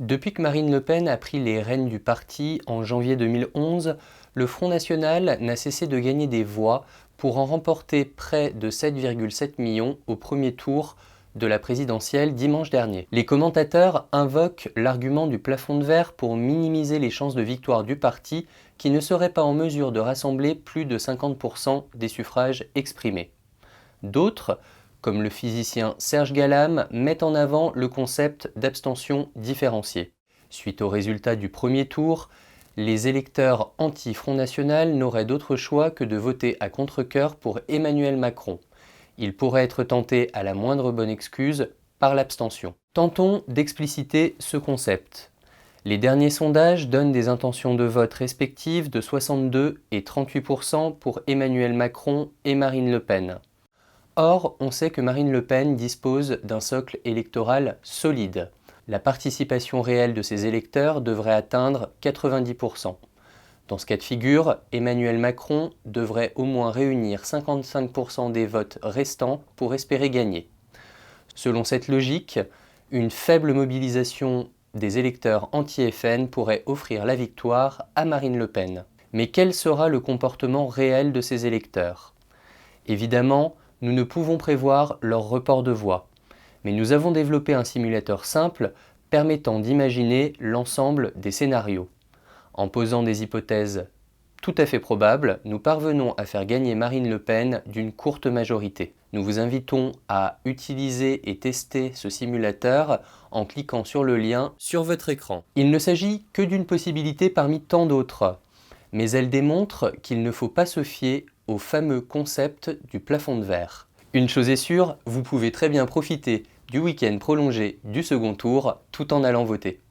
Depuis que Marine Le Pen a pris les rênes du parti en janvier 2011, le Front National n'a cessé de gagner des voix pour en remporter près de 7,7 millions au premier tour de la présidentielle dimanche dernier. Les commentateurs invoquent l'argument du plafond de verre pour minimiser les chances de victoire du parti qui ne serait pas en mesure de rassembler plus de 50% des suffrages exprimés. D'autres, comme le physicien Serge Galam, mettent en avant le concept d'abstention différenciée. Suite aux résultats du premier tour, les électeurs anti-Front National n'auraient d'autre choix que de voter à contre-cœur pour Emmanuel Macron. Ils pourraient être tentés à la moindre bonne excuse par l'abstention. Tentons d'expliciter ce concept. Les derniers sondages donnent des intentions de vote respectives de 62 et 38% pour Emmanuel Macron et Marine Le Pen. Or, on sait que Marine Le Pen dispose d'un socle électoral solide. La participation réelle de ses électeurs devrait atteindre 90%. Dans ce cas de figure, Emmanuel Macron devrait au moins réunir 55% des votes restants pour espérer gagner. Selon cette logique, une faible mobilisation des électeurs anti-FN pourrait offrir la victoire à Marine Le Pen. Mais quel sera le comportement réel de ces électeurs ? Évidemment, nous ne pouvons prévoir leur report de voix, mais nous avons développé un simulateur simple permettant d'imaginer l'ensemble des scénarios. En posant des hypothèses tout à fait probables, nous parvenons à faire gagner Marine Le Pen d'une courte majorité. Nous vous invitons à utiliser et tester ce simulateur en cliquant sur le lien sur votre écran. Il ne s'agit que d'une possibilité parmi tant d'autres, mais elle démontre qu'il ne faut pas se fier au fameux concept du plafond de verre. Une chose est sûre, vous pouvez très bien profiter du week-end prolongé du second tour tout en allant voter.